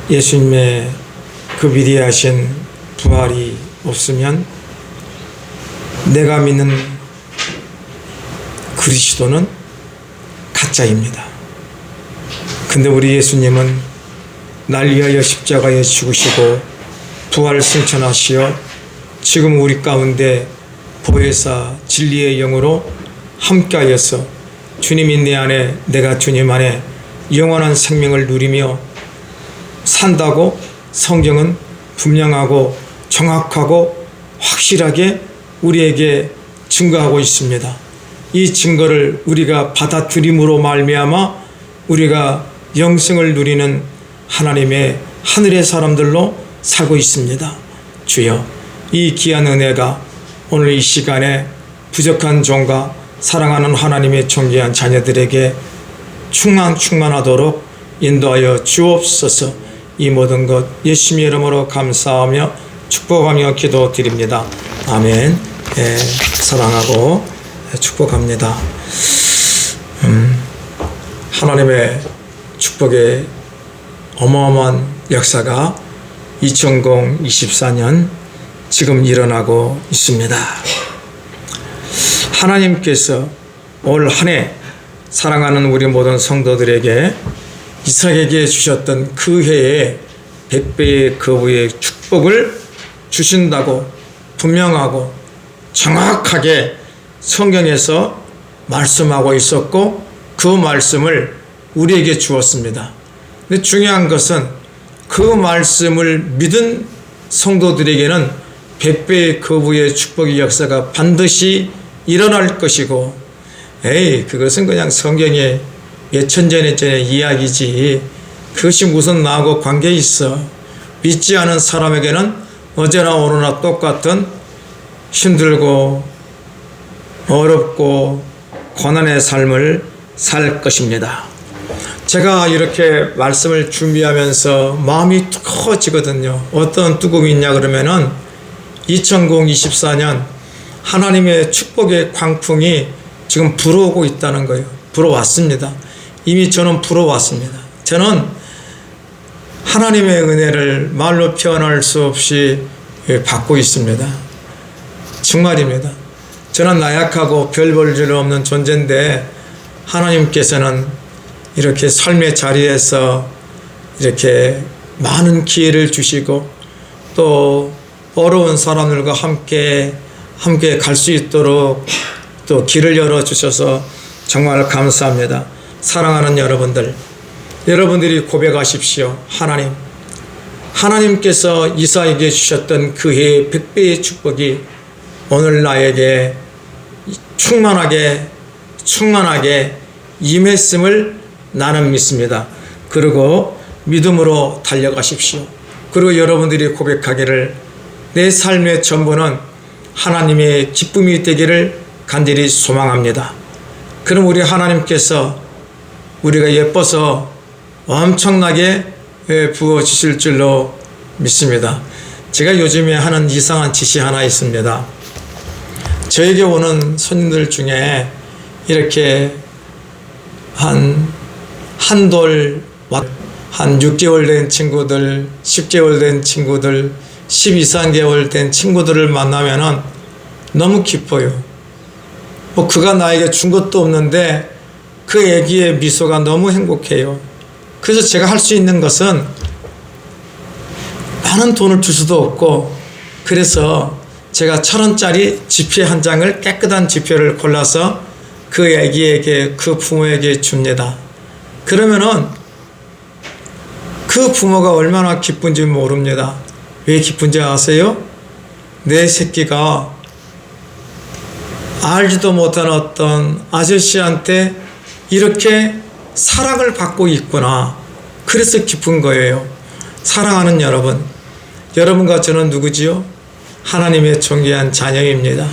예수님의 그 위대하신 부활이 없으면 내가 믿는 그리스도는 가짜입니다. 근데 우리 예수님은 날 위하여 십자가에 죽으시고 부활 승천하시어 지금 우리 가운데 보혜사 진리의 영으로 함께하여서 주님이 내 안에 내가 주님 안에 영원한 생명을 누리며 산다고 성경은 분명하고 정확하고 확실하게 우리에게 증거하고 있습니다. 이 증거를 우리가 받아들임으로 말미암아 우리가 영생을 누리는 하나님의 하늘의 사람들로 살고 있습니다. 주여, 이 귀한 은혜가 오늘 이 시간에 부족한 종과 사랑하는 하나님의 존귀한 자녀들에게 충만하도록 인도하여 주옵소서. 이 모든 것 예수님의 이름으로 감사하며 축복하며 기도드립니다. 아멘. 사랑하고 축복합니다. 하나님의 축복의 어마어마한 역사가 2024년 지금 일어나고 있습니다. 하나님께서 올 한 해 사랑하는 우리 모든 성도들에게 이삭에게 주셨던 그 해에 100배의 거부의 축복을 주신다고 분명하고 정확하게 성경에서 말씀하고 있었고 그 말씀을 우리에게 주었습니다. 근데 중요한 것은 그 말씀을 믿은 성도들에게는 100배의 거부의 축복의 역사가 반드시 일어날 것이고, 그것은 그냥 성경의 몇천년의 이야기지 그것이 무슨 나하고 관계 있어. 믿지 않은 사람에게는 어제나 오늘나 똑같은 힘들고 어렵고 고난의 삶을 살 것입니다. 제가 이렇게 말씀을 준비하면서 마음이 뜨거워지거든요. 어떤 뜨거움이 있냐 그러면은 2024년 하나님의 축복의 광풍이 지금 불어오고 있다는 거예요. 불어왔습니다. 이미 저는 불어왔습니다. 저는 하나님의 은혜를 말로 표현할 수 없이 받고 있습니다. 정말입니다. 저는 나약하고 별 볼 일 없는 존재인데 하나님께서는 이렇게 삶의 자리에서 이렇게 많은 기회를 주시고 또 어려운 사람들과 함께 갈 수 있도록 또 길을 열어주셔서 정말 감사합니다. 사랑하는 여러분들이 고백하십시오. 하나님께서 이삭에게 주셨던 그 해의 100배의 축복이 오늘 나에게 충만하게 임했음을 나는 믿습니다. 그리고 믿음으로 달려가십시오. 그리고 여러분들이 고백하기를 내 삶의 전부는 하나님의 기쁨이 되기를 간절히 소망합니다. 그럼 우리 하나님께서 우리가 예뻐서 엄청나게 부어주실 줄로 믿습니다. 제가 요즘에 하는 이상한 짓이 하나 있습니다. 저에게 오는 손님들 중에 이렇게 한 6개월 된 친구들, 10개월 된 친구들, 12, 3개월 된 친구들을 만나면은 너무 기뻐요. 그가 나에게 준 것도 없는데 그 애기의 미소가 너무 행복해요. 그래서 제가 할 수 있는 것은 많은 돈을 줄 수도 없고, 그래서 제가 1,000원짜리 지폐 한 장을 깨끗한 지폐를 골라서 그 애기에게, 그 부모에게 줍니다. 그러면은 그 부모가 얼마나 기쁜지 모릅니다. 왜 기쁜지 아세요? 내 새끼가 알지도 못한 어떤 아저씨한테 이렇게 사랑을 받고 있구나. 그래서 기쁜 거예요. 사랑하는 여러분과 저는 누구지요? 하나님의 존귀한 자녀입니다.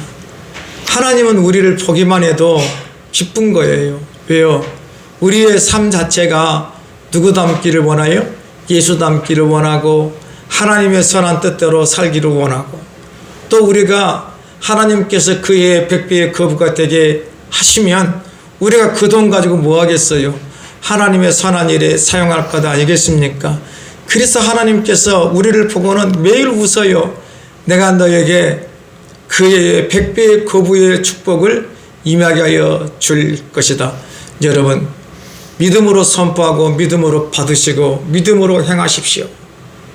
하나님은 우리를 보기만 해도 기쁜 거예요. 왜요? 우리의 삶 자체가 누구 닮기를 원해요? 예수 닮기를 원하고 하나님의 선한 뜻대로 살기를 원하고, 또 우리가 하나님께서 그의 100배의 거부가 되게 하시면 우리가 그 돈 가지고 뭐 하겠어요? 하나님의 선한 일에 사용할 것 아니겠습니까? 그래서 하나님께서 우리를 보고는 매일 웃어요. 내가 너에게 그의 100배의 거부의 축복을 임하게 하여 줄 것이다. 여러분, 믿음으로 선포하고 믿음으로 받으시고 믿음으로 행하십시오.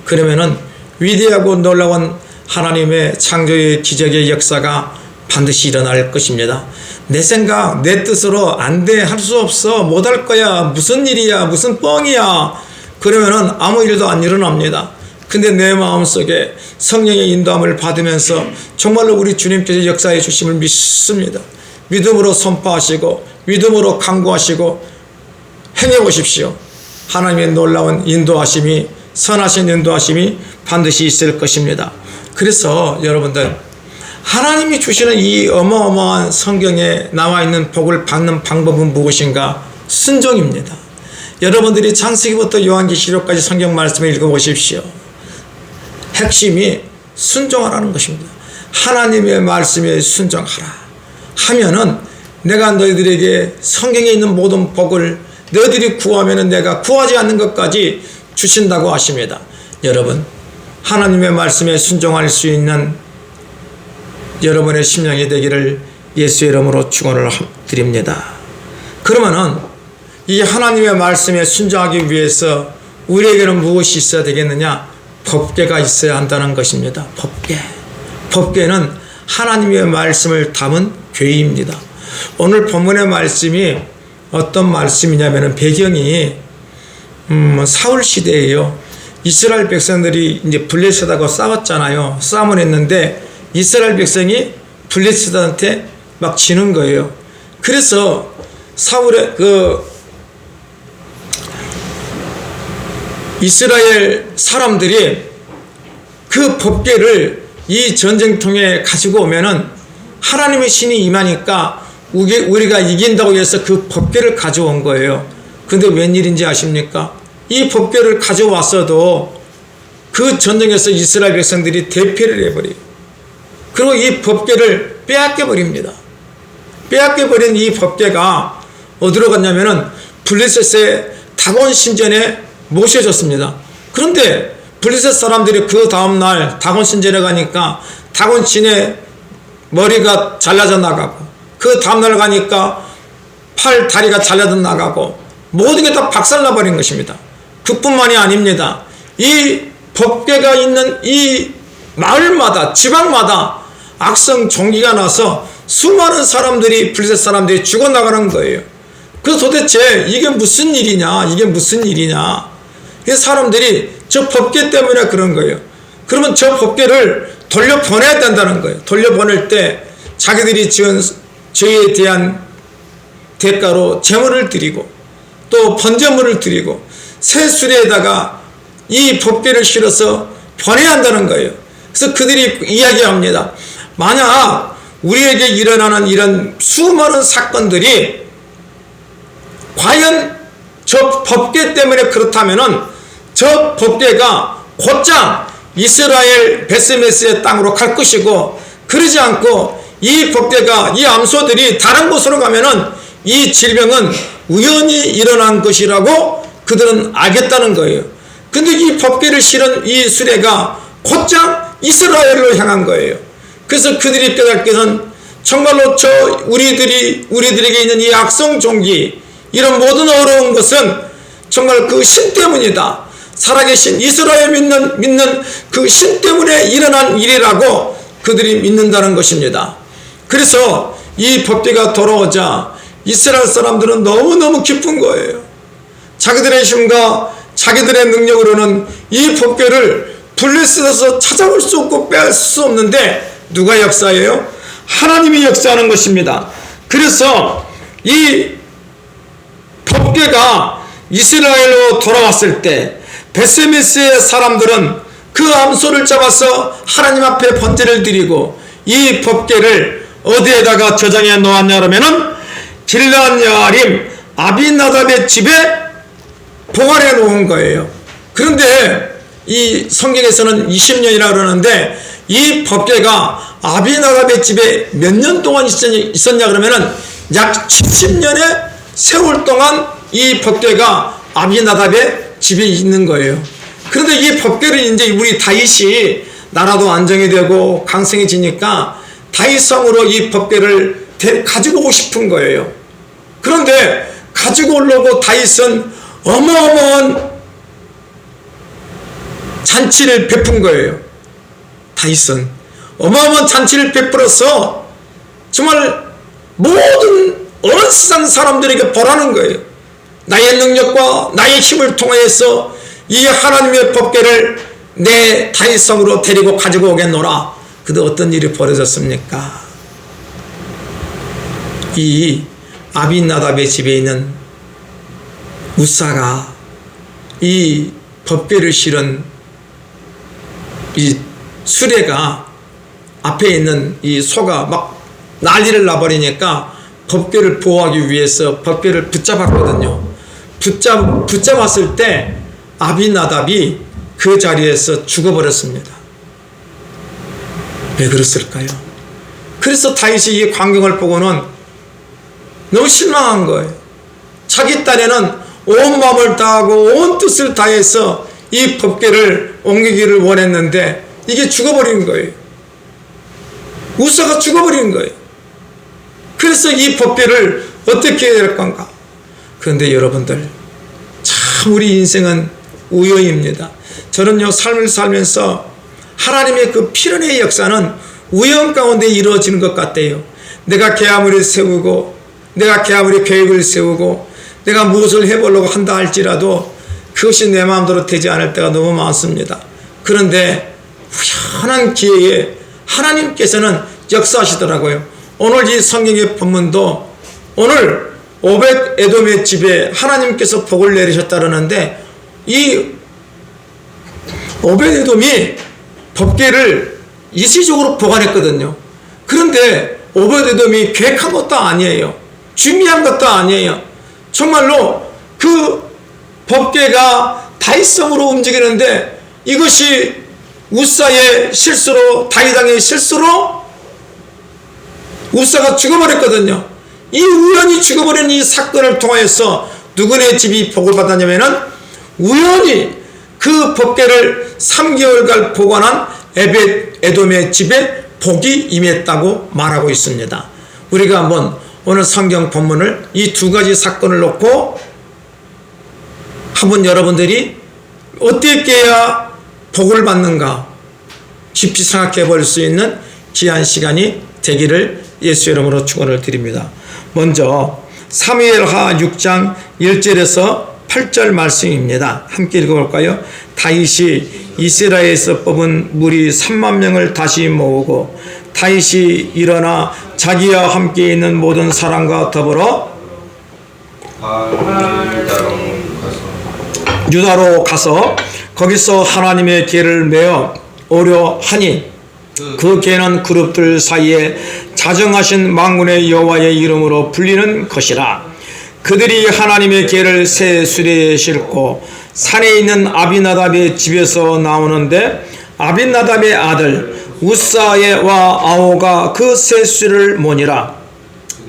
그러면은 위대하고 놀라운 하나님의 창조의 기적의 역사가 반드시 일어날 것입니다. 내 생각, 내 뜻으로 안 돼, 할 수 없어, 못할 거야, 무슨 일이야, 무슨 뻥이야, 그러면은 아무 일도 안 일어납니다. 근데 내 마음속에 성령의 인도함을 받으면서 정말로 우리 주님께서 역사해 주심을 믿습니다. 믿음으로 선포하시고 믿음으로 강구하시고 행해 보십시오. 하나님의 놀라운 인도하심이, 선하신 인도하심이 반드시 있을 것입니다. 그래서 여러분들, 하나님이 주시는 이 어마어마한 성경에 나와 있는 복을 받는 방법은 무엇인가? 순종입니다. 여러분들이 창세기부터 요한계시록까지 성경 말씀을 읽어보십시오. 핵심이 순종하라는 것입니다. 하나님의 말씀에 순종하라 하면은 내가 너희들에게 성경에 있는 모든 복을 너희들이 구하면은 내가 구하지 않는 것까지 주신다고 하십니다. 여러분, 하나님의 말씀에 순종할 수 있는 여러분의 심령이 되기를 예수의 이름으로 축원을 드립니다. 그러면은 이 하나님의 말씀에 순종하기 위해서 우리에게는 무엇이 있어야 되겠느냐? 법궤가 있어야 한다는 것입니다. 법궤. 법궤는 하나님의 말씀을 담은 궤입니다. 오늘 본문의 말씀이 어떤 말씀이냐면은 배경이 사울 시대예요. 이스라엘 백성들이 이제 블레셋하고 싸웠잖아요. 싸움을 했는데 이스라엘 백성이 블레셋한테 막 지는 거예요. 그래서 사울의 이스라엘 사람들이 그 법궤를 이 전쟁통에 가지고 오면은 하나님의 신이 임하니까 우리가 이긴다고 해서 그 법궤를 가져온 거예요. 근데 웬일인지 아십니까? 이 법궤를 가져왔어도 그 전쟁에서 이스라엘 백성들이 대패를 해버려요. 그리고 이 법궤를 빼앗겨버립니다. 빼앗겨버린 이 법궤가 어디로 갔냐면은 블레셋의 다곤 신전에 모셔졌습니다. 그런데 블레셋 사람들이 그 다음날 다곤 신전에 가니까 다곤 신의 머리가 잘라져 나가고, 그 다음날 가니까 팔, 다리가 잘라져 나가고 모든 게 다 박살나버린 것입니다. 그뿐만이 아닙니다. 이 법궤가 있는 이 마을마다, 지방마다 악성 종기가 나서 수많은 사람들이, 블레셋 사람들이 죽어나가는 거예요. 그래서 도대체 이게 무슨 일이냐, 이게 무슨 일이냐. 사람들이 저 법궤 때문에 그런 거예요. 그러면 저 법궤를 돌려보내야 된다는 거예요. 돌려보낼 때 자기들이 지은 죄에 대한 대가로 제물을 드리고 또 번제물을 드리고 새 수레에다가 이 법궤를 실어서 보내야 한다는 거예요. 그래서 그들이 이야기합니다. 만약 우리에게 일어나는 이런 수많은 사건들이 과연 저 법궤 때문에 그렇다면은 저 법궤가 곧장 이스라엘 베스메스의 땅으로 갈 것이고, 그러지 않고 이 법궤가, 이 암소들이 다른 곳으로 가면은 이 질병은 우연히 일어난 것이라고 그들은 알겠다는 거예요. 근데 이 법궤를 실은 이 수레가 곧장 이스라엘로 향한 거예요. 그래서 그들이 깨닫기는 정말로 우리들에게 있는 이 악성 종기, 이런 모든 어려운 것은 정말 그 신 때문이다. 살아계신 이스라엘 믿는 그 신 때문에 일어난 일이라고 그들이 믿는다는 것입니다. 그래서 이 법궤가 돌아오자 이스라엘 사람들은 너무너무 기쁜 거예요. 자기들의 힘과 자기들의 능력으로는 이 법궤를 블레셋에서 찾아올 수 없고 빼앗을 수 없는데 누가 역사해요? 하나님이 역사하는 것입니다. 그래서 이 법궤가 이스라엘로 돌아왔을 때 베스메스의 사람들은 그 암소를 잡아서 하나님 앞에 번제를 드리고 이 법궤를 어디에다가 저장해 놓았냐 그러면은 길르앗 여아림 아비나답의 집에 보관해 놓은 거예요. 그런데 이 성경에서는 20년이라 그러는데 이 법궤가 아비나답의 집에 몇 년 동안 있었냐 그러면은 약 70년의 세월 동안 이 법궤가 아비나답의 집에 있는 거예요. 그런데 이 법궤를 이제 우리 다윗이 나라도 안정이 되고 강성해지니까 다윗성으로 이 법궤를 가지고 오고 싶은 거예요. 그런데 가지고 오려고 다윗은 어마어마한 잔치를 베푼 거예요. 다윗은 어마어마한 잔치를 베풀어서 정말 모든 온 세상 사람들에게 보라는 거예요. 나의 능력과 나의 힘을 통하여서 이 하나님의 법궤를 내 다윗성으로 데리고 가지고 오겠노라. 근데 어떤 일이 벌어졌습니까? 이 아빈나답의 집에 있는 우사가 이 법궤를 실은 이 수레가 앞에 있는 이 소가 막 난리를 나버리니까 법궤를 보호하기 위해서 법궤를 붙잡았거든요. 붙잡았을 때 아비나답이 그 자리에서 죽어버렸습니다. 왜 그랬을까요? 그래서 다윗이 이 광경을 보고는 너무 실망한 거예요. 자기 딴에는 온 마음을 다하고 온 뜻을 다해서 이 법궤를 옮기기를 원했는데 이게 죽어버린 거예요. 우사가 죽어버린 거예요. 그래서 이 법궤를 어떻게 해야 될 건가? 그런데 여러분들, 참 우리 인생은 우연입니다. 저는요, 삶을 살면서 하나님의 그 필연의 역사는 우연 가운데 이루어지는 것 같아요. 내가 계획을 세우고, 내가 계획을 세우고, 내가 무엇을 해보려고 한다 할지라도 그것이 내 마음대로 되지 않을 때가 너무 많습니다. 그런데 우연한 기회에 하나님께서는 역사하시더라고요. 오늘 이 성경의 본문도 오늘 오벳 에돔의 집에 하나님께서 복을 내리셨다 그러는데 이 오벳 에돔이 법궤를 일시적으로 보관했거든요. 그런데 오벳 에돔이 계획한 것도 아니에요. 준비한 것도 아니에요. 정말로 그 법궤가 다윗성으로 움직이는데 이것이 우사의 실수로, 다윗 왕의 실수로 우사가 죽어버렸거든요. 이 우연히 죽어버린 이 사건을 통하여서 누구네 집이 복을 받았냐면은 우연히 그 법궤를 3개월간 보관한 에돔의 집에 복이 임했다고 말하고 있습니다. 우리가 한번 오늘 성경 본문을 이 두 가지 사건을 놓고 한번 여러분들이 어떻게 해야 복을 받는가 깊이 생각해 볼 수 있는 귀한 시간이 되기를 예수 이름으로 축원을 드립니다. 먼저 사무엘하 6장 1절에서 8절 말씀입니다. 함께 읽어볼까요? 다윗이 이스라엘에서 뽑은 무리 3만 명을 다시 모으고 다윗이 일어나 자기와 함께 있는 모든 사람과 더불어 유다로 가서 거기서 하나님의 궤를 메어 오려 하니 그 궤는 그룹들 사이에 자정하신 만군의 여호와의 이름으로 불리는 것이라. 그들이 하나님의 궤를 새 수레에 싣고 산에 있는 아비나답의 집에서 나오는데 아비나답의 아들 우사와 아오가 그 새 수레를 모니라.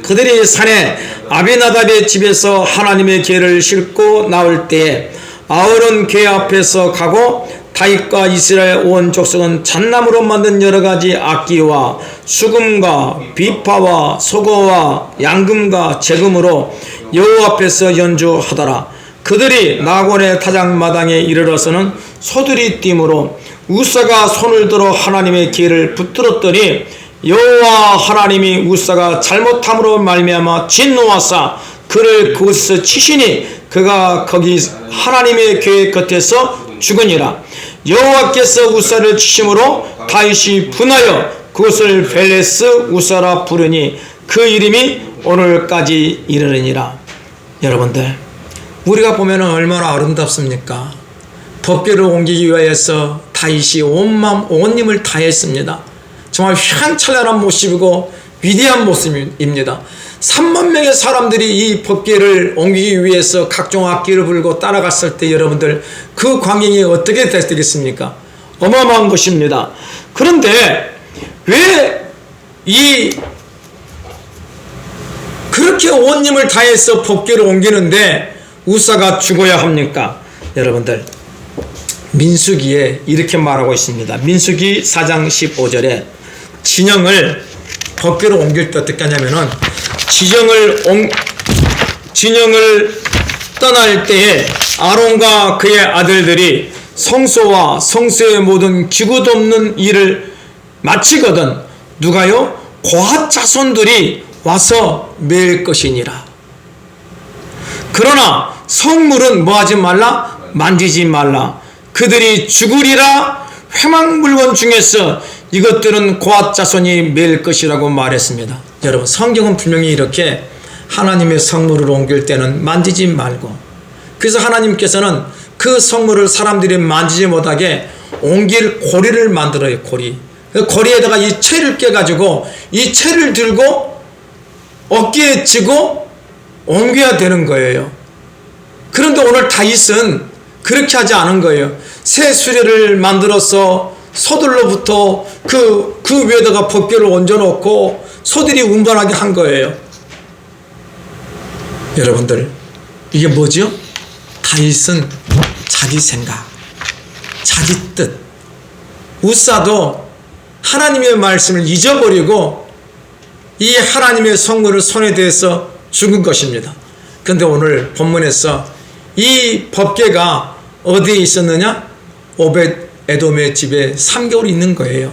그들이 산에 아비나답의 집에서 하나님의 궤를 싣고 나올 때에 아울은 궤 앞에서 가고 다윗과 이스라엘 온 족속은 잣나무로 만든 여러 가지 악기와 수금과 비파와 소고와 양금과 재금으로 여호와 앞에서 연주하더라. 그들이 나곤의 타작마당에 이르러서는 소들이 띠므로 우사가 손을 들어 하나님의 궤를 붙들었더니 여호와 하나님이 우사가 잘못함으로 말미암아 진노하사 그를 그곳에서 치시니 그가 거기 하나님의 궤 곁에서 죽으니라. 여호와께서 우사를 치심으로 다윗이 분하여 그것을 벨레스 우사라 부르니 그 이름이 오늘까지 이르느니라. 여러분들, 우리가 보면 얼마나 아름답습니까? 법궤를 옮기기 위해서 다윗이 온 마음 온 힘을 다했습니다. 정말 휘황찬란한 모습이고 위대한 모습입니다. 3만 명의 사람들이 이 법궤를 옮기기 위해서 각종 악기를 불고 따라갔을 때 여러분들 그 광경이 어떻게 되겠습니까? 어마어마한 것입니다. 그런데 왜 그렇게 온 힘을 다해서 법궤를 옮기는데 우사가 죽어야 합니까? 여러분들, 민수기에 이렇게 말하고 있습니다. 민수기 4장 15절에 진영을 법궤로 옮길 때 어떻게 하냐면은 진영을 떠날 때에 아론과 그의 아들들이 성소와 성소의 모든 기구도 없는 일을 마치거든 누가요? 고핫 자손들이 와서 매일 것이니라. 그러나 성물은 뭐하지 말라? 만지지 말라. 그들이 죽으리라. 회막 물건 중에서 이것들은 고핫 자손이 매일 것이라고 말했습니다. 여러분, 성경은 분명히 이렇게 하나님의 성물을 옮길 때는 만지지 말고, 그래서 하나님께서는 그 성물을 사람들이 만지지 못하게 옮길 고리를 만들어요. 고리. 그 고리에다가 이 채를 껴가지고 이 채를 들고 어깨에 쥐고 옮겨야 되는 거예요. 그런데 오늘 다윗은 그렇게 하지 않은 거예요. 새 수레를 만들어서 소들로부터 그 위에다가 법궤를 얹어놓고 소들이 운반하게 한 거예요. 여러분들, 이게 뭐죠? 다윗은 자기 생각, 자기 뜻. 우사도 하나님의 말씀을 잊어버리고 이 하나님의 성물을 손에 대서 죽은 것입니다. 그런데 오늘 본문에서 이 법궤가 어디에 있었느냐? 오벳 에돔의 집에 3개월 있는 거예요.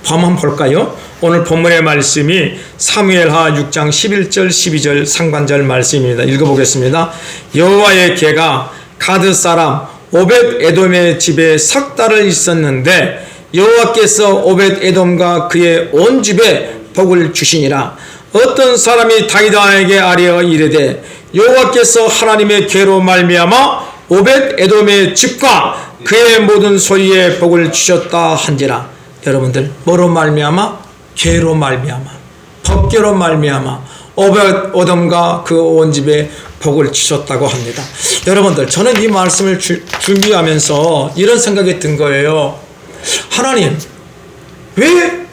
한번 볼까요? 오늘 본문의 말씀이 사무엘하 6장 11절 12절 상반절 말씀입니다. 읽어보겠습니다. 여호와의 궤가 가드 사람 오벳 에돔의 집에 석 달을 있었는데 여호와께서 오벳 에돔과 그의 온 집에 복을 주시니라. 어떤 사람이 다윗에게 아뢰어 이르되 여호와께서 하나님의 궤로 말미암아 오벳 에돔의 집과 그의 모든 소유에 복을 주셨다 한지라. 여러분들, 뭐로 말미암아? 궤로 말미암아, 법궤로 말미암아 오벳 에돔과 그 온 집에 복을 주셨다고 합니다. 여러분들, 저는 이 말씀을 준비하면서 이런 생각이 든 거예요. 하나님, 왜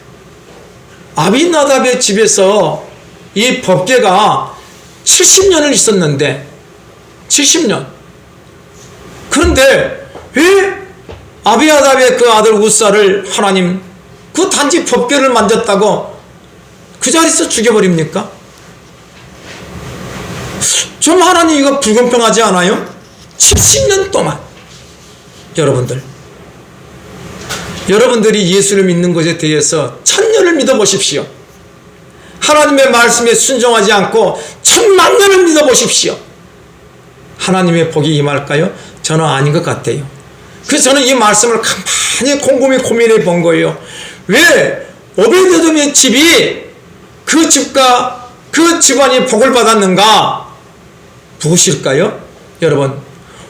아비나답의 집에서 이 법궤가 70년을 있었는데 70년, 그런데 왜 아비나답의 그 아들 우사를 하나님 그 단지 법궤를 만졌다고 그 자리에서 죽여버립니까? 좀 하나님 이거 불공평하지 않아요? 70년 동안. 여러분들이 예수를 믿는 것에 대해서 1000년을 믿어보십시오. 하나님의 말씀에 순종하지 않고 1000만년을 믿어보십시오. 하나님의 복이 임할까요? 저는 아닌 것 같아요. 그래서 저는 이 말씀을 가만히 곰곰이 고민해 본 거예요. 왜 오벳에돔의 집이 그 집과 그 집안이 복을 받았는가? 무엇일까요? 여러분,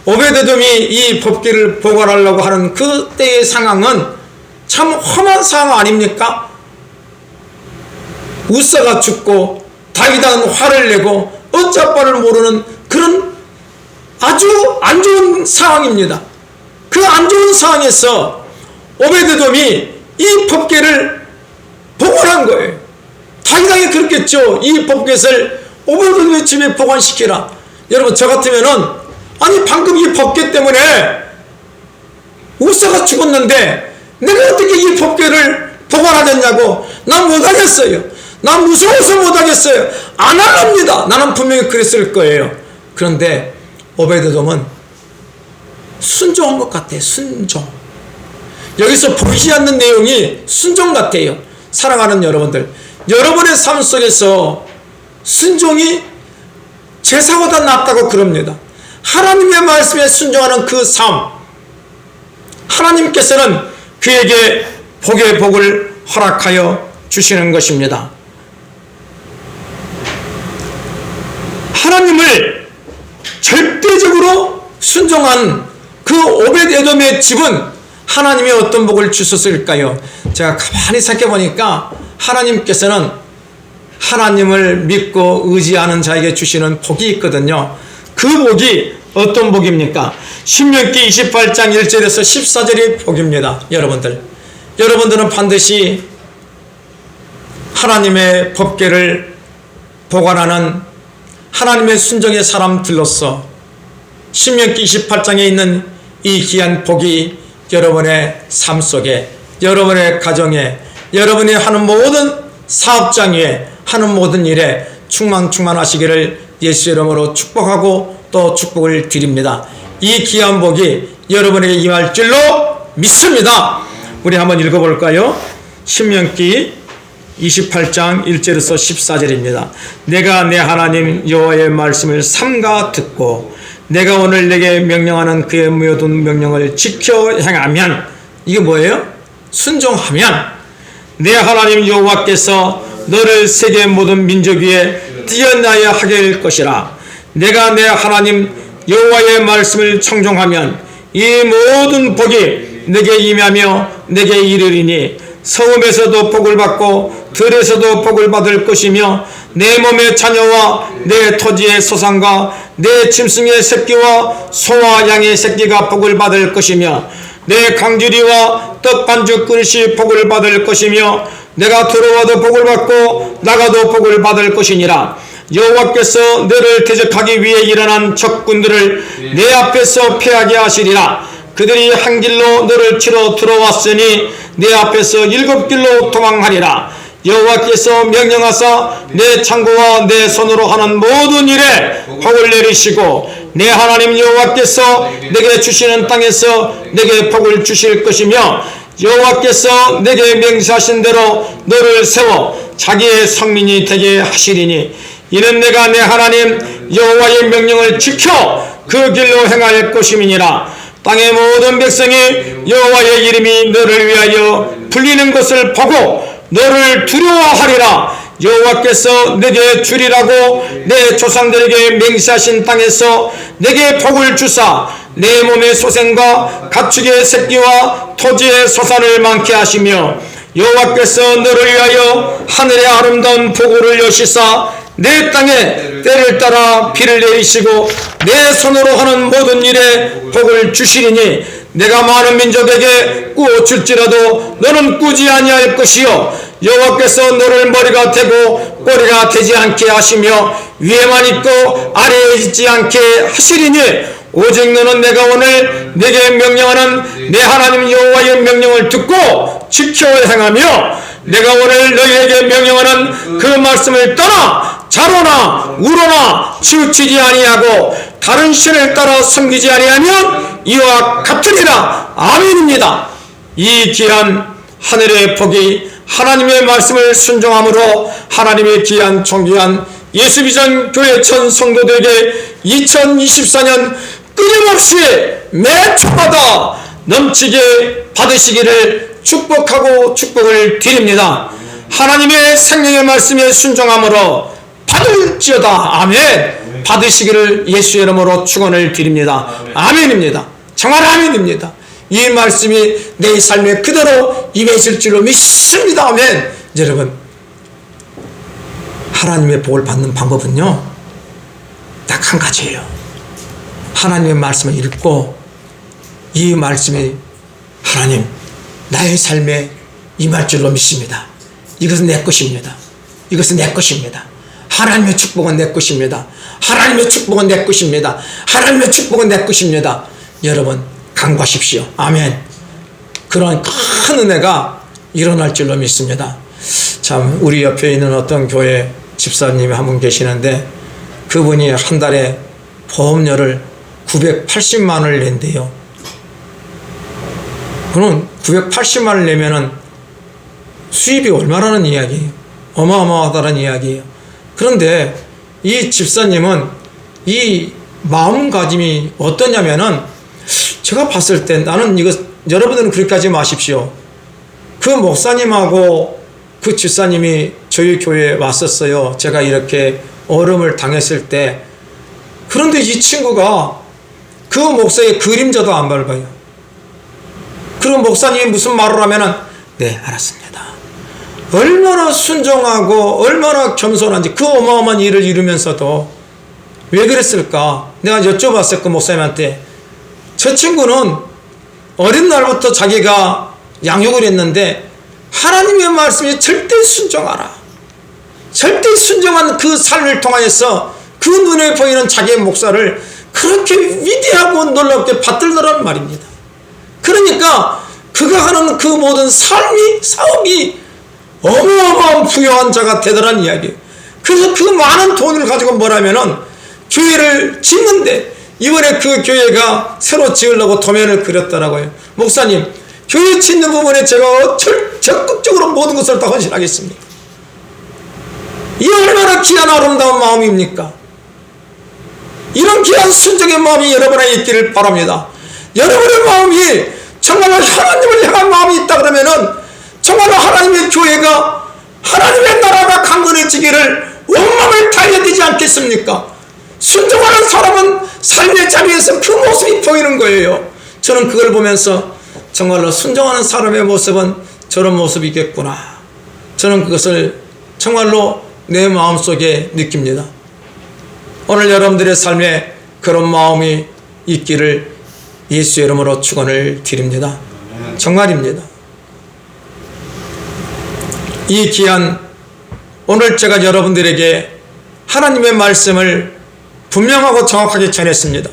오벳에돔이 이 법궤를 보관하려고 하는 그 때의 상황은 참 험한 상황 아닙니까? 우사가 죽고 다윗은 화를 내고 어찌할 바를 모르는 그런 아주 안 좋은 상황입니다. 그 안 좋은 상황에서 오벳에돔이 이 법궤를 보관한 거예요. 다윗에게 그렇겠죠. 이 법궤를 오벳에돔의 집에 보관시키라. 여러분, 저 같으면은 아니 방금 이 법궤 때문에 우사가 죽었는데 내가 어떻게 이 법궤를 보관하겠냐고. 난 못하겠어요. 난 무서워서 못하겠어요. 안 합니다. 나는 분명히 그랬을 거예요. 그런데 오벳에돔은 순종한 것 같아요. 순종. 여기서 보이지 않는 내용이 순종 같아요. 사랑하는 여러분들, 여러분의 삶 속에서 순종이 제사보다 낫다고 그럽니다. 하나님의 말씀에 순종하는 그 삶, 하나님께서는 그에게 복의 복을 허락하여 주시는 것입니다. 하나님을 절대적으로 순종한 그 오벳에돔의 집은 하나님의 어떤 복을 주셨을까요? 제가 가만히 생각해 보니까 하나님께서는 하나님을 믿고 의지하는 자에게 주시는 복이 있거든요. 그 복이 어떤 복입니까? 신명기 28장 1절에서 14절의 복입니다. 여러분들은 반드시 하나님의 법궤를 보관하는 하나님의 순종의 사람들로서 신명기 28장에 있는 이 귀한 복이 여러분의 삶 속에, 여러분의 가정에, 여러분이 하는 모든 사업장 위에, 하는 모든 일에 충만하시기를 예수 이름으로 축복하고 또 축복을 드립니다. 이 귀한 복이 여러분에게 임할 줄로 믿습니다. 우리 한번 읽어볼까요? 신명기 28장 1절에서 14절입니다. 내가 내 하나님 여호와의 말씀을 삼가 듣고 내가 오늘 내게 명령하는 그의 모든 명령을 지켜 행하면, 이게 뭐예요? 순종하면 내 하나님 여호와께서 너를 세계 모든 민족 위에 뛰어나야 하게 될 것이라. 내가 내 하나님 여호와의 말씀을 청종하면 이 모든 복이 내게 임하며 내게 이르리니 성읍에서도 복을 받고 들에서도 복을 받을 것이며 내 몸의 자녀와 내 토지의 소산과 내 짐승의 새끼와 소와 양의 새끼가 복을 받을 것이며 내 강주리와 떡반죽 그릇이 복을 받을 것이며 내가 들어와도 복을 받고 나가도 복을 받을 것이니라. 여호와께서 너를 대적하기 위해 일어난 적군들을 내 앞에서 패하게 하시리라. 그들이 한 길로 너를 치러 들어왔으니 내 앞에서 7길로 도망하리라. 여호와께서 명령하사 내 창고와 내 손으로 하는 모든 일에 복을 내리시고 내 하나님 여호와께서 내게 주시는 땅에서 내게 복을 주실 것이며 여호와께서 내게 맹세하신 대로 너를 세워 자기의 성민이 되게 하시리니 이는 내가 내 하나님 여호와의 명령을 지켜 그 길로 행할 것임이니라. 땅의 모든 백성이 여호와의 이름이 너를 위하여 불리는 것을 보고 너를 두려워하리라. 여호와께서 내게 주리라고 내 조상들에게 맹세하신 땅에서 내게 복을 주사 내 몸의 소생과 가축의 새끼와 토지의 소산을 많게 하시며 여호와께서 너를 위하여 하늘의 아름다운 보고를 여시사 내 땅에 때를 따라 비를 내리시고 내 손으로 하는 모든 일에 복을 주시리니 내가 많은 민족에게 꾸어줄지라도 너는 꾸지 아니할 것이요 여호와께서 너를 머리가 되고 꼬리가 되지 않게 하시며 위에만 있고 아래에 있지 않게 하시리니 오직 너는 내가 오늘 내게 명령하는 내 하나님 여호와의 명령을 듣고 지켜 행하며 내가 오늘 너희에게 명령하는 그 말씀을 떠나 자로나 우로나 치우치지 아니하고 다른 신을 따라 섬기지 아니하면 이와 같으리라. 아멘입니다. 이 귀한 하늘의 복이 하나님의 말씀을 순종함으로 하나님의 귀한 존귀한 예수비전 교회 천 성도들에게 2024년 끊임없이 매주마다 넘치게 받으시기를 축복하고 축복을 드립니다. 하나님의 생명의 말씀에 순종함으로 받을지어다. 아멘. 받으시기를 예수의 이름으로 축원을 드립니다. 아멘입니다. 정말 아멘입니다. 이 말씀이 내 삶에 그대로 임해질 줄로 믿습니다. 아멘. 여러분, 하나님의 복을 받는 방법은요 딱 한 가지예요. 하나님의 말씀을 읽고 이 말씀이 하나님 나의 삶에 임할 줄로 믿습니다. 이것은 내 것입니다. 이것은 내 것입니다. 하나님의 축복은 내 것입니다. 하나님의 축복은 내 것입니다. 하나님의 축복은 내 것입니다. 여러분 간구하십시오. 아멘. 그런 큰 은혜가 일어날 줄로 믿습니다. 참 우리 옆에 있는 어떤 교회 집사님이 한 분 계시는데 그분이 한 달에 보험료를 980만 원을 낸대요. 그럼 980만 원을 내면은 수입이 얼마라는 이야기예요. 어마어마하다는 이야기예요. 그런데 이 집사님은 이 마음가짐이 어떠냐면은 제가 봤을 때 나는 이거 여러분들은 그렇게 하지 마십시오. 그 목사님하고 그 집사님이 저희 교회에 왔었어요. 제가 이렇게 어려움을 당했을 때. 그런데 이 친구가 그 목사의 그림자도 안 밟아요. 그럼 목사님이 무슨 말을 하면은 네 알았습니다. 얼마나 순종하고 얼마나 겸손한지 그 어마어마한 일을 이루면서도 왜 그랬을까? 내가 여쭤봤어요. 그 목사님한테. 저 친구는 어린 날부터 자기가 양육을 했는데 하나님의 말씀에 절대 순종하라. 절대 순종한 그 삶을 통하여서 그 눈에 보이는 자기의 목사를 그렇게 위대하고 놀랍게 받들더란 말입니다. 그러니까 그가 하는 그 모든 사업이 어마어마한 부유한 자가 되더란 이야기예요. 그래서 그 많은 돈을 가지고 뭐라면은 교회를 짓는데, 이번에 그 교회가 새로 지으려고 도면을 그렸더라고요. 목사님, 교회 짓는 부분에 제가 적극적으로 모든 것을 다 헌신하겠습니다. 이 얼마나 귀한 아름다운 마음입니까? 이런 귀한 순종의 마음이 여러분에 있기를 바랍니다. 여러분의 마음이 정말로 하나님을 향한 마음이 있다 그러면은 정말로 하나님의 교회가, 하나님의 나라가 강건해지기를 온마음을 다해야 되지 않겠습니까? 순종하는 사람은 삶의 자리에서 그 모습이 보이는 거예요. 저는 그걸 보면서 정말로 순종하는 사람의 모습은 저런 모습이겠구나, 저는 그것을 정말로 내 마음속에 느낍니다. 오늘 여러분들의 삶에 그런 마음이 있기를 예수의 이름으로 축원을 드립니다. 정말입니다. 이 귀한, 오늘 제가 여러분들에게 하나님의 말씀을 분명하고 정확하게 전했습니다.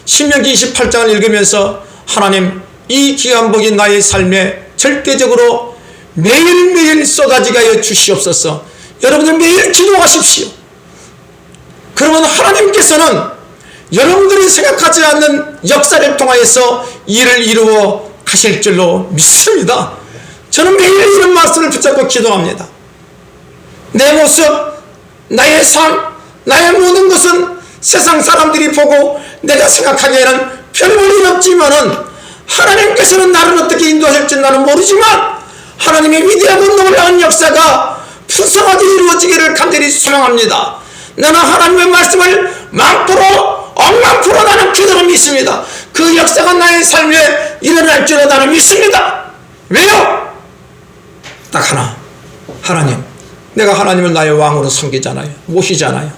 신명기 28장을 읽으면서 하나님, 이 귀한 복이 나의 삶에 절대적으로 매일매일 쏟아지게 하여 주시옵소서. 여러분들 매일 기도하십시오. 그러면 하나님께서는 여러분들이 생각하지 않는 역사를 통하여서 일을 이루어 가실 줄로 믿습니다. 저는 매일 이런 말씀을 붙잡고 기도합니다. 내 모습, 나의 삶, 나의 모든 것은 세상 사람들이 보고 내가 생각하기에는 별 볼일 없지만은 하나님께서는 나를 어떻게 인도하실지 나는 모르지만 하나님의 위대하고 놀라운 역사가 풍성하게 이루어지기를 간절히 소망합니다. 나는 하나님의 말씀을 억만 프로 나는 그대로 믿습니다. 그 역사가 나의 삶에 일어날 줄로 나는 믿습니다. 왜요? 딱 하나, 하나님, 내가 하나님을 나의 왕으로 섬기잖아요, 모시잖아요.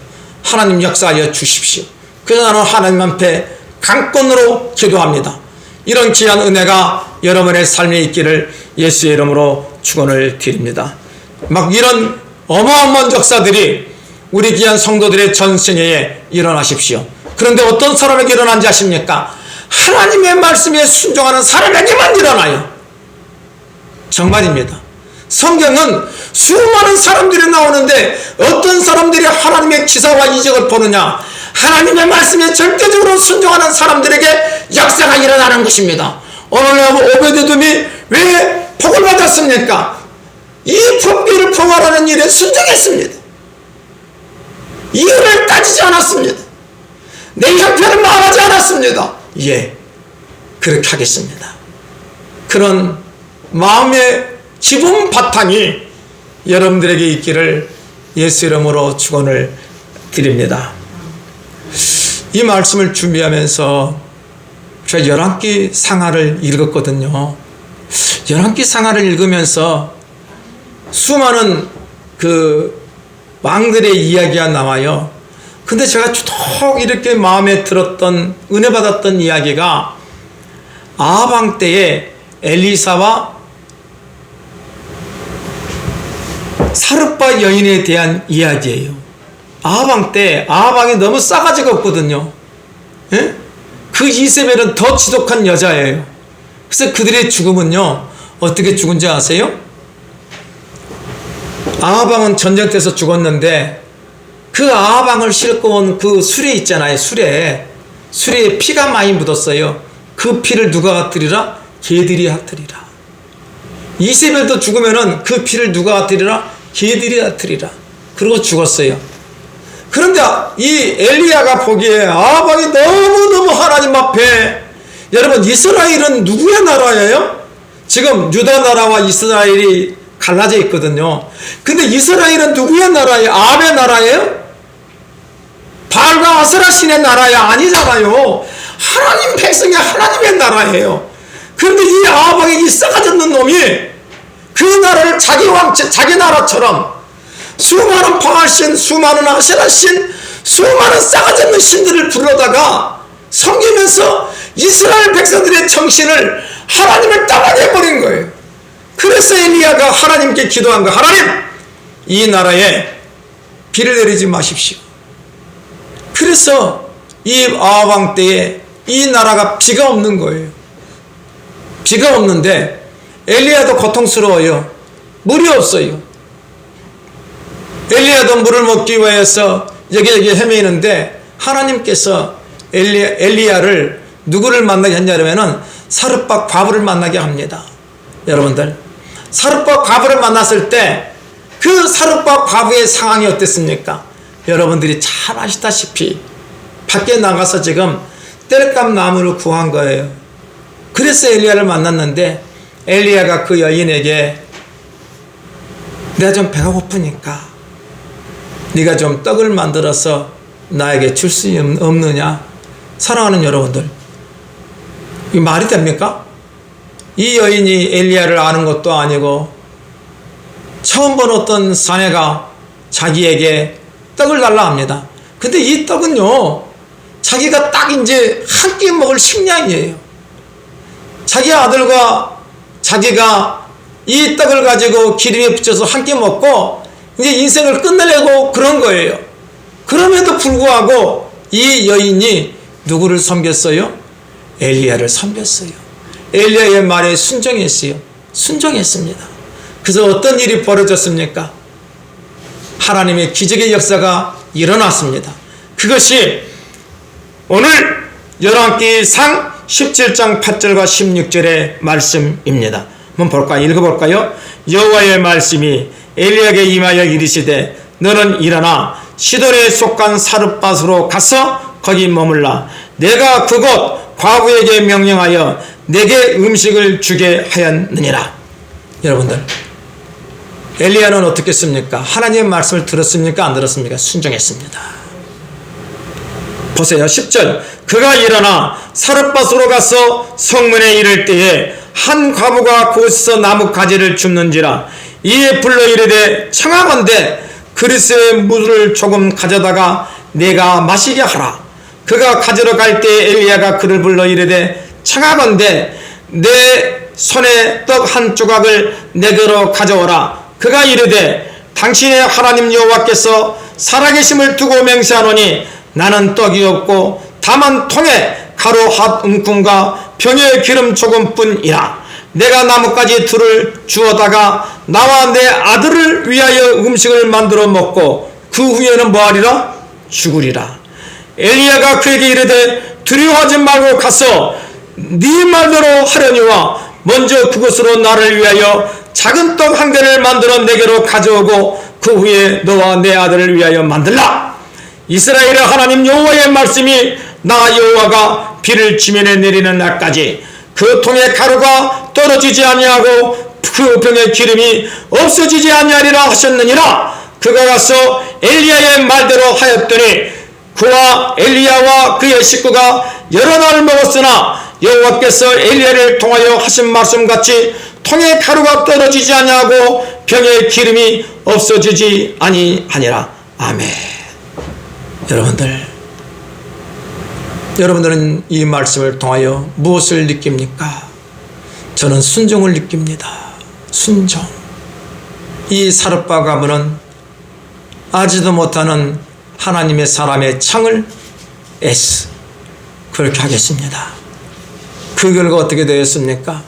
하나님 역사하여 주십시오. 그래서 나는 하나님 앞에 강권으로 기도합니다. 이런 귀한 은혜가 여러분의 삶에 있기를 예수의 이름으로 축원을 드립니다. 막 이런 어마어마한 역사들이 우리 귀한 성도들의 전생애에 일어나십시오. 그런데 어떤 사람에게 일어난지 아십니까? 하나님의 말씀에 순종하는 사람에게만 일어나요. 정말입니다. 성경은 수많은 사람들이 나오는데 어떤 사람들이 하나님의 기사와 이적을 보느냐? 하나님의 말씀에 절대적으로 순종하는 사람들에게 역사가 일어나는 것입니다. 오늘 오베데돔이 왜 복을 받았습니까? 이 법궤를 포괄하는 일에 순종했습니다. 이유를 따지지 않았습니다. 내 형편을 말하지 않았습니다. 예, 그렇게 하겠습니다. 그런 마음의 기본 바탕이 여러분들에게 있기를 예수 이름으로 축원을 드립니다. 이 말씀을 준비하면서 제가 11기 상하를 읽었거든요. 11기 상하를 읽으면서 수많은 그 왕들의 이야기가 나와요. 근데 제가 쭉 이렇게 마음에 들었던, 은혜 받았던 이야기가 아합 왕 때에 엘리사와 사르밧 여인에 대한 이야기예요. 아합 왕 때 아합 왕이 너무 싸가지가 없거든요. 예? 그 이세벨은 더 지독한 여자예요. 그래서 그들의 죽음은요, 어떻게 죽은지 아세요? 아합 왕은 전쟁터에서 죽었는데 그 아합 왕을 싣고 온 그 수레 있잖아요. 수레에 피가 많이 묻었어요. 그 피를 누가 흩뜨리라? 개들이 흩뜨리라. 이세벨도 죽으면은 그 피를 누가 흩뜨리라? 개들이 흩뜨리라. 그리고 죽었어요. 그런데 이 엘리야가 보기에 아합 왕이 너무너무 하나님 앞에, 여러분 이스라엘은 누구의 나라예요? 지금 유다 나라와 이스라엘이 갈라져 있거든요. 근데 이스라엘은 누구의 나라예요? 아합의 나라예요? 바알과 아세라 신의 나라야? 아니잖아요. 하나님 백성이 하나님의 나라예요. 그런데 이 아합 왕이 이 썩어졌는 놈이 그 나라를 자기 나라처럼 수많은 바알신, 수많은 아세라신, 수많은 싸가지없는 신들을 불러다가 섬기면서 이스라엘 백성들의 정신을, 하나님을 따라내버린 거예요. 그래서 엘리야가 하나님께 기도한 거, 하나님, 이 나라에 비를 내리지 마십시오. 그래서 이 아합 왕 때에 이 나라가 비가 없는 거예요. 비가 없는데 엘리야도 고통스러워요. 물이 없어요. 엘리야도 물을 먹기 위해서 여기저기 헤매이는데 하나님께서 엘리야를 누구를 만나게 했냐면은 사르밧 과부를 만나게 합니다. 여러분들, 사르밧 과부를 만났을 때 그 사르밧 과부의 상황이 어땠습니까? 여러분들이 잘 아시다시피 밖에 나가서 지금 땔감 나무를 구한 거예요. 그래서 엘리야를 만났는데 엘리야가 그 여인에게 내가 좀 배가 고프니까 네가 좀 떡을 만들어서 나에게 줄 수 없느냐? 사랑하는 여러분들, 이 말이 됩니까? 이 여인이 엘리야를 아는 것도 아니고 처음 본 어떤 사내가 자기에게 떡을 달라 합니다. 근데 이 떡은요, 자기가 딱 이제 한 끼 먹을 식량이에요. 자기 아들과 자기가 이 떡을 가지고 기름에 붙여서 한 끼 먹고 이제 인생을 끝내려고 그런 거예요. 그럼에도 불구하고 이 여인이 누구를 섬겼어요? 엘리야를 섬겼어요. 엘리야의 말에 순종했어요. 순종했습니다. 그래서 어떤 일이 벌어졌습니까? 하나님의 기적의 역사가 일어났습니다. 그것이 오늘 열왕기상 17장 8절과 16절의 말씀입니다. 한번 볼까요? 읽어볼까요? 여호와의 말씀이 엘리야에게 임하여 이르시되 너는 일어나 시돈에 속한 사르밧으로 가서 거기 머물라. 내가 그곳 과부에게 명령하여 내게 음식을 주게 하였느니라. 여러분들, 엘리야는 어떻게 했습니까? 하나님의 말씀을 들었습니까? 안 들었습니까? 순종했습니다. 보세요. 10절. 그가 일어나 사르밧으로 가서 성문에 이를 때에 한 과부가 거기서 나무 가지를 줍는지라. 이에 불러 이르되 청하건대 그릇에 물을 조금 가져다가 내가 마시게 하라. 그가 가지러 갈 때 엘리야가 그를 불러 이르되 청하건대 내 손에 떡 한 조각을 내게로 가져오라. 그가 이르되 당신의 하나님 여호와께서 살아계심을 두고 맹세하노니 나는 떡이 없고 다만 통에 가루 한 움큼과 병에 기름 조금뿐이라. 내가 나뭇가지 둘을 주어다가 나와 내 아들을 위하여 음식을 만들어 먹고 그 후에는 뭐하리라? 죽으리라. 엘리야가 그에게 이르되 두려워하지 말고 가서 네 말대로 하려니와 먼저 그것으로 나를 위하여 작은 떡 한 개를 만들어 내게로 가져오고 그 후에 너와 내 아들을 위하여 만들라. 이스라엘의 하나님 여호와의 말씀이 나 여호와가 비를 지면에 내리는 날까지 그 통에 가루가 떨어지지 아니하고 그 병에 기름이 없어지지 아니하리라 하셨느니라. 그가 가서 엘리야의 말대로 하였더니 그와 엘리야와 그의 식구가 여러 날 먹었으나 여호와께서 엘리야를 통하여 하신 말씀같이 통에 가루가 떨어지지 아니하고 병에 기름이 없어지지 아니하니라. 아멘. 여러분들은 이 말씀을 통하여 무엇을 느낍니까? 저는 순종을 느낍니다. 순종. 이 사르밧 과부는 아지도 못하는 하나님의 사람의 창을 애쓰 그렇게 하겠습니다. 그 결과 어떻게 되었습니까?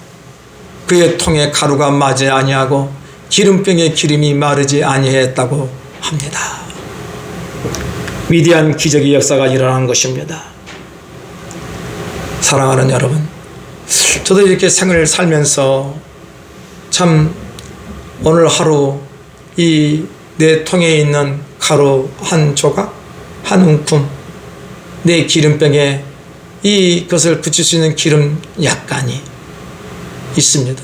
그의 통에 가루가 마지 아니하고 기름병에 기름이 마르지 아니했다고 합니다. 위대한 기적의 역사가 일어난 것입니다. 사랑하는 여러분, 저도 이렇게 생을 살면서 참 오늘 하루 이 내 통에 있는 가루 한 조각, 한 움큼, 내 기름병에 이것을 붙일 수 있는 기름 약간이 있습니다.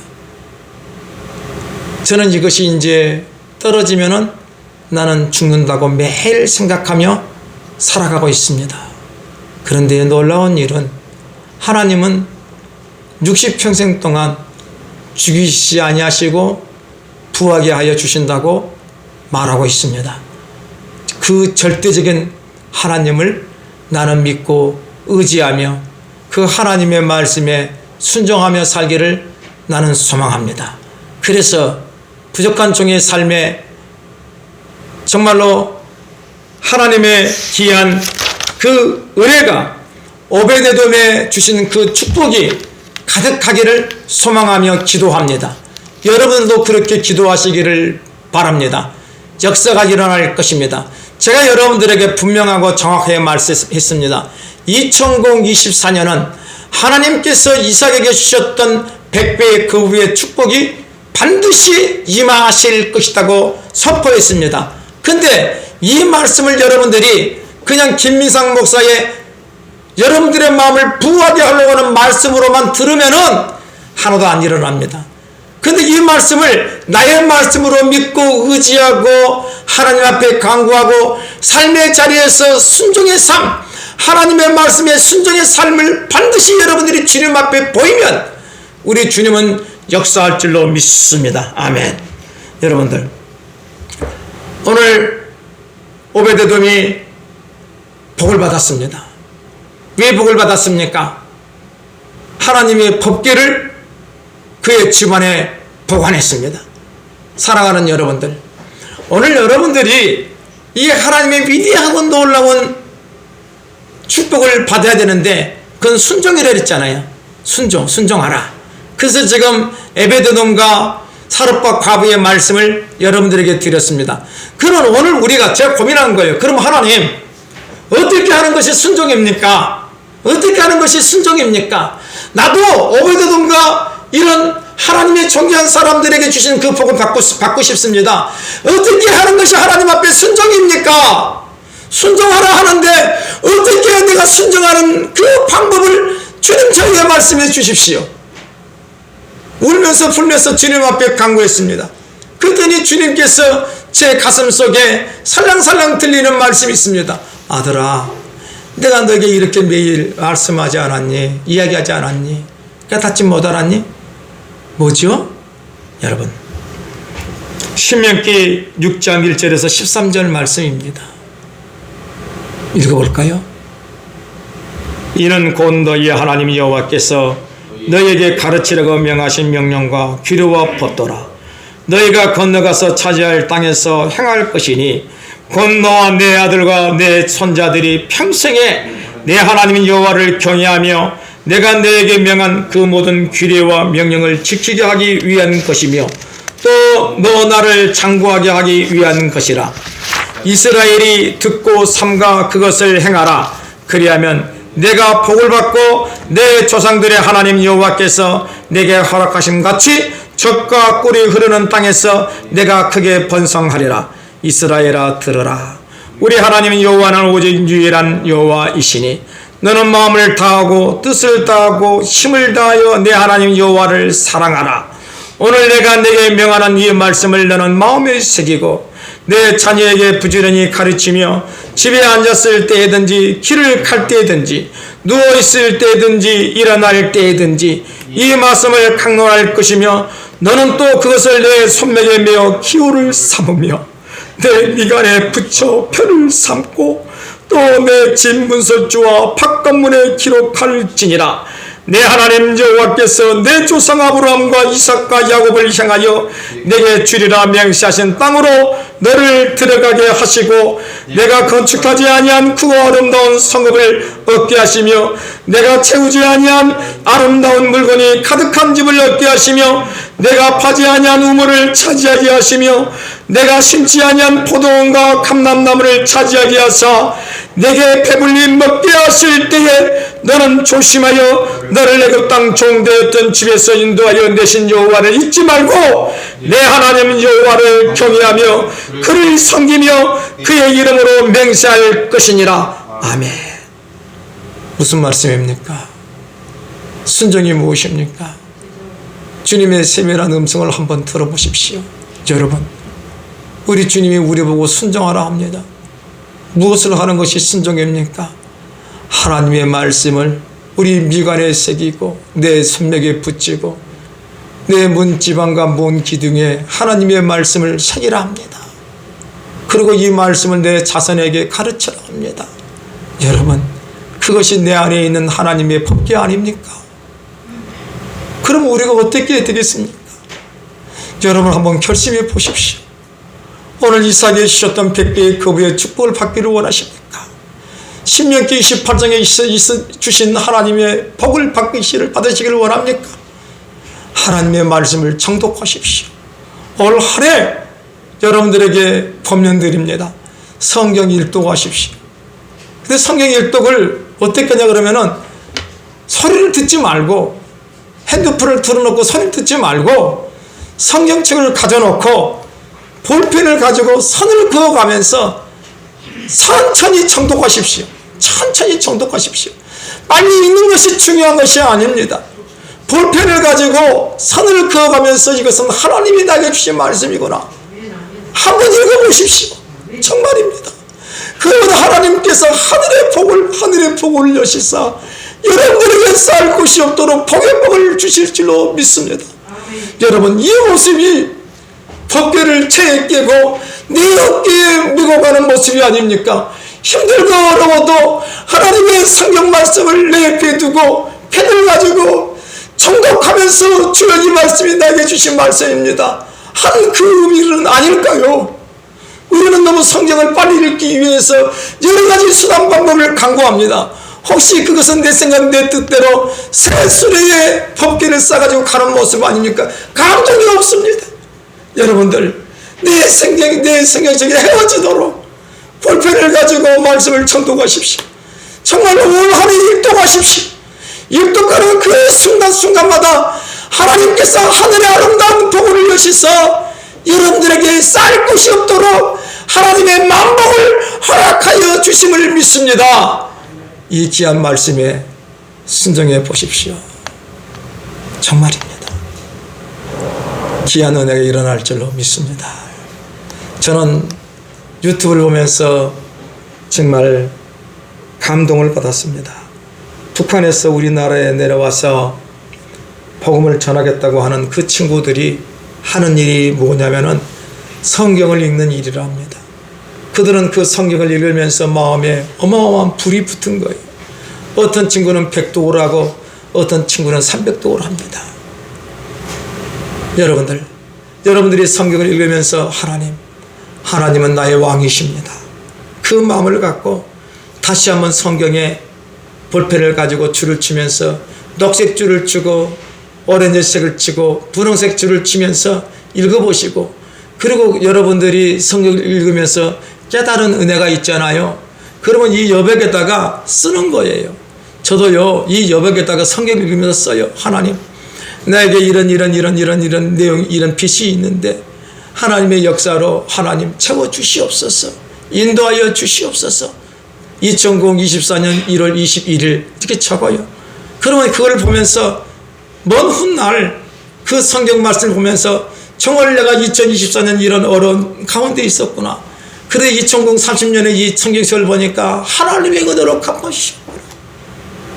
저는 이것이 이제 떨어지면은 나는 죽는다고 매일 생각하며 살아가고 있습니다. 그런데 놀라운 일은 하나님은 60평생 동안 죽이시지 아니하시고 부하게 하여 주신다고 말하고 있습니다. 그 절대적인 하나님을 나는 믿고 의지하며 그 하나님의 말씀에 순종하며 살기를 나는 소망합니다. 그래서 부족한 종의 삶에 정말로 하나님의 귀한 그 은혜가 오베데돔에 주신 그 축복이 가득하기를 소망하며 기도합니다. 여러분도 그렇게 기도하시기를 바랍니다. 역사가 일어날 것입니다. 제가 여러분들에게 분명하고 정확하게 말씀했습니다. 2024년은 하나님께서 이삭에게 주셨던 100배의 그 후의 축복이 반드시 임하실 것이라고 선포했습니다. 근데 이 말씀을 여러분들이 그냥 김민상 목사의 여러분들의 마음을 부하게 하려고 하는 말씀으로만 들으면은 하나도 안 일어납니다. 근데 이 말씀을 나의 말씀으로 믿고 의지하고 하나님 앞에 간구하고 삶의 자리에서 순종의 삶, 하나님의 말씀에 순종의 삶을 반드시 여러분들이 주님 앞에 보이면 우리 주님은 역사할 줄로 믿습니다. 아멘. 여러분들, 오늘 오베데돔이 복을 받았습니다. 왜 복을 받았습니까? 하나님의 법궤를 그의 집안에 보관했습니다. 사랑하는 여러분들, 오늘 여러분들이 이 하나님의 위대하고 놀라운 축복을 받아야 되는데 그건 순종이라 했잖아요. 순종하라. 그래서 지금 에베드돔과 사렙과 과부의 말씀을 여러분들에게 드렸습니다. 그럼 오늘 우리가 제가 고민한 거예요. 그럼 하나님, 어떻게 하는 것이 순종입니까? 어떻게 하는 것이 순종입니까? 나도 오베데돔과 이런 하나님의 존귀한 사람들에게 주신 그 복을 받고 싶습니다. 어떻게 하는 것이 하나님 앞에 순종입니까? 순종하라 하는데 어떻게 내가 순종하는 그 방법을 주님 저에게 말씀해 주십시오. 울면서 불면서 주님 앞에 간구했습니다. 그랬더니 주님께서 제 가슴 속에 살랑살랑 들리는 말씀이 있습니다. 아들아, 내가 너에게 이렇게 매일 말씀하지 않았니? 이야기하지 않았니? 깨닫지 못 알았니? 뭐죠? 여러분, 신명기 6장 1절에서 13절 말씀입니다. 읽어볼까요? 이는 곧 너희 하나님 여호와께서 너희에게 가르치려고 명하신 명령과 규례와 법도라. 너희가 건너가서 차지할 땅에서 행할 것이니 곧 너와 내 아들과 내 손자들이 평생에 내 하나님 여호와를 경외하며 내가 너에게 명한 그 모든 규례와 명령을 지키게 하기 위한 것이며 또 너 나를 장구하게 하기 위한 것이라. 이스라엘이 듣고 삼가 그것을 행하라. 그리하면 내가 복을 받고 내 조상들의 하나님 여호와께서 내게 허락하심 같이 젖과 꿀이 흐르는 땅에서 내가 크게 번성하리라. 이스라엘아 들으라. 우리 하나님 여호와는 오직 유일한 여호와이시니 너는 마음을 다하고 뜻을 다하고 힘을 다하여 내 하나님 여호와를 사랑하라. 오늘 내가 내게 명하는 이 말씀을 너는 마음에 새기고 내 자녀에게 부지런히 가르치며 집에 앉았을 때든지 길을 갈 때든지 누워있을 때든지 일어날 때든지 이 말씀을 강론할 것이며 너는 또 그것을 내 손목에 메어 기호를 삼으며 내 미간에 붙여 표를 삼고 또 내 집 문설주와 팝관문에 기록할지니라. 내 하나님 여호와께서 내 조상 아브라함과 이삭과 야곱을 향하여 내게 주리라 맹세하신 땅으로 너를 들어가게 하시고 내가 건축하지 아니한 그 아름다운 성읍을 얻게 하시며 내가 채우지 아니한 아름다운 물건이 가득한 집을 얻게 하시며 내가 파지 아니한 우물을 차지하게 하시며 내가 심지 아니한 포도원과 감람나무를 차지하게 하사 내게 배불리 먹게 하실 때에 너는 조심하여 너를 애굽 땅 종되었던 집에서 인도하여 내신 여호와를 잊지 말고 내 하나님 여호와를 경외하며 그를 섬기며 그의 이름으로 맹세할 것이니라. 아멘. 무슨 말씀입니까? 순종이 무엇입니까? 주님의 세밀한 음성을 한번 들어보십시오. 여러분, 우리 주님이 우리 보고 순종하라 합니다. 무엇을 하는 것이 순종입니까? 하나님의 말씀을 우리 미간에 새기고 내 손목에 붙이고 내 문지방과 문 기둥에 하나님의 말씀을 새기라 합니다. 그리고 이 말씀을 내 자손에게 가르치라 합니다. 여러분, 그것이 내 안에 있는 하나님의 법궤 아닙니까? 그럼 우리가 어떻게 되겠습니까? 여러분 한번 결심해 보십시오. 오늘 이삭이 주셨던 100배의 거부의 축복을 받기를 원하십니까? 신명기 28장에 주신 하나님의 복을 받으시기를 원합니까? 하나님의 말씀을 정독하십시오. 올 한 해 여러분들에게 법령 드립니다. 성경 일독하십시오. 근데 성경 일독을 어떻게 하냐 그러면은 소리를 듣지 말고 핸드폰을 틀어놓고 소리를 듣지 말고 성경책을 가져놓고 볼펜을 가지고 선을 그어가면서 천천히 정독하십시오. 천천히 정독하십시오. 빨리 읽는 것이 중요한 것이 아닙니다. 볼펜을 가지고 선을 그어가면서 이것은 하나님이 나에게 주신 말씀이구나. 한번 읽어보십시오. 정말입니다. 그러면 하나님께서 하늘의 복을 여시사 여러분들에게 쌓을 곳이 없도록 복의 복을 주실 줄로 믿습니다. 여러분, 이 모습이 법궤를 체에 깨고 내 어깨에 메고 가는 모습이 아닙니까? 힘들고 어려워도 하나님의 성경 말씀을 내 옆에 두고 펜을 가지고 정독하면서 주여 이 말씀이 나에게 주신 말씀입니다 한 그 의미는 아닐까요? 우리는 너무 성경을 빨리 읽기 위해서 여러 가지 수단 방법을 강구합니다. 혹시 그것은 내 생각 내 뜻대로 새 수레에 법궤를 싸가지고 가는 모습 아닙니까? 감동이 없습니다. 여러분들, 내 성경책에 헤어지도록 볼펜을 가지고 말씀을 정독하십시오. 정말 올 한 해 일독하십시오. 일독하는 그 순간순간마다 하나님께서 하늘의 아름다운 복을 여시사 여러분들에게 쌓일 곳이 없도록 하나님의 만복을 허락하여 주심을 믿습니다. 이 귀한 말씀에 순종해 보십시오. 정말입니다. 귀한 은혜가 일어날 줄로 믿습니다. 저는 유튜브를 보면서 정말 감동을 받았습니다. 북한에서 우리나라에 내려와서 복음을 전하겠다고 하는 그 친구들이 하는 일이 뭐냐면은 성경을 읽는 일이라 합니다. 그들은 그 성경을 읽으면서 마음에 어마어마한 불이 붙은 거예요. 어떤 친구는 100독을 하고 어떤 친구는 300독을 합니다. 여러분들이 성경을 읽으면서 하나님은 나의 왕이십니다. 그 마음을 갖고 다시 한번 성경에 볼펜을 가지고 줄을 치면서 녹색 줄을 치고 오렌지색을 치고 분홍색 줄을 치면서 읽어보시고, 그리고 여러분들이 성경을 읽으면서 깨달은 은혜가 있잖아요. 그러면 이 여백에다가 쓰는 거예요. 저도요, 이 여백에다가 성경 읽으면서 써요. 하나님, 나에게 이런 내용, 이런 빛이 있는데 하나님의 역사로 하나님 채워주시옵소서, 인도하여 주시옵소서. 2024년 1월 21일 이렇게 적어요. 그러면 그걸 보면서 먼 훗날 그 성경 말씀을 보면서 정말 내가 2024년 이런 어려운 가운데 있었구나. 그래 2030년에 이 성경책을 보니까 하나님의 은혜로 갚아주셨구나.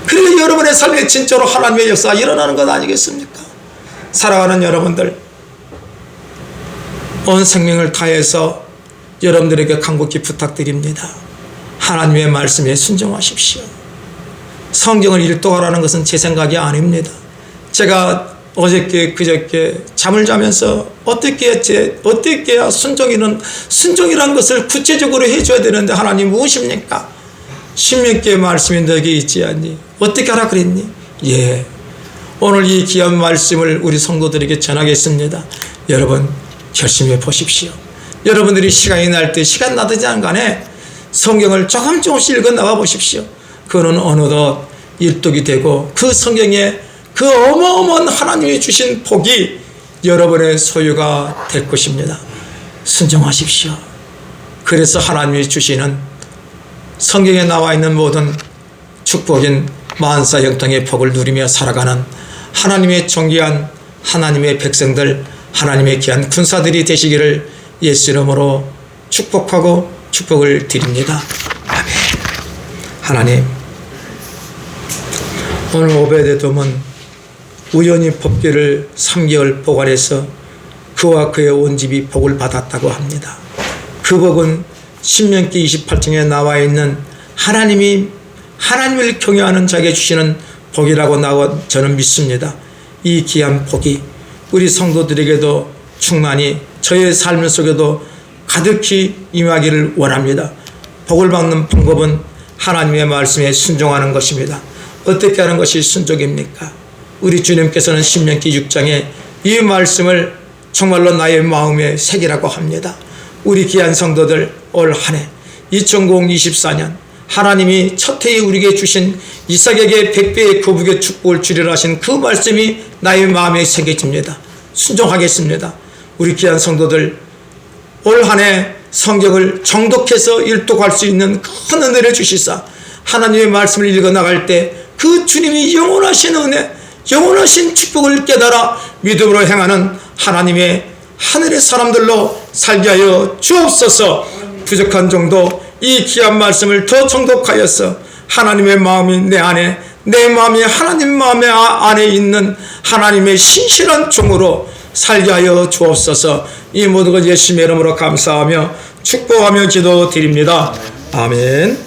그리고 여러분의 삶에 진짜로 하나님의 역사가 일어나는 것 아니겠습니까? 사랑하는 여러분들, 온 생명을 다해서 여러분들에게 간곡히 부탁드립니다. 하나님의 말씀에 순종하십시오. 성경을 일독하라는 것은 제 생각이 아닙니다. 제가 어저께 그저께 잠을 자면서 어떻게 해야 순종이라는 것을 구체적으로 해줘야 되는데 하나님 무엇입니까? 신명기의 말씀이 너에게 있지 않니? 어떻게 하라 그랬니? 예, 오늘 이 귀한 말씀을 우리 성도들에게 전하겠습니다. 여러분 결심해 보십시오. 여러분들이 시간이 날 때 시간 나든지 안 간에 성경을 조금씩 읽어 나가 보십시오. 그거는 어느덧 일독이 되고 그 성경에 그 어마어마한 하나님이 주신 복이 여러분의 소유가 될 것입니다. 순종하십시오. 그래서 하나님이 주시는 성경에 나와 있는 모든 축복인 만사 형통의 복을 누리며 살아가는 하나님의 존귀한 하나님의 백성들, 하나님의 귀한 군사들이 되시기를 예수 이름으로 축복하고 축복을 드립니다. 아멘. 하나님, 오늘 오베데돔은 우연히 법궤를 3개월 보관해서 그와 그의 온 집이 복을 받았다고 합니다. 그 복은 신명기 28장에 나와 있는 하나님을 경외하는 자에게 주시는 복이라고 저는 믿습니다. 이 귀한 복이 우리 성도들에게도 충만히 저의 삶 속에도 가득히 임하기를 원합니다. 복을 받는 방법은 하나님의 말씀에 순종하는 것입니다. 어떻게 하는 것이 순종입니까? 우리 주님께서는 신명기 6장에 이 말씀을 정말로 나의 마음에 새기라고 합니다. 우리 귀한 성도들, 올 한 해 2024년 하나님이 첫 해에 우리에게 주신 이삭에게 100배의 거북의 축복을 주리라 하신 그 말씀이 나의 마음에 새겨집니다. 순종하겠습니다. 우리 귀한 성도들, 올 한 해 성경을 정독해서 일독할 수 있는 큰 은혜를 주시사 하나님의 말씀을 읽어 나갈 때 그 주님이 영원하신 은혜, 영원하신 축복을 깨달아 믿음으로 행하는 하나님의 하늘의 사람들로 살게 하여 주옵소서. 부족한 정도 이 귀한 말씀을 더 정독하여서 하나님의 마음이 내 안에, 내 마음이 하나님 마음의 안에 있는 하나님의 신실한 종으로 살게 하여 주옵소서. 이 모든 것 예수님의 이름으로 감사하며 축복하며 기도드립니다. 아멘.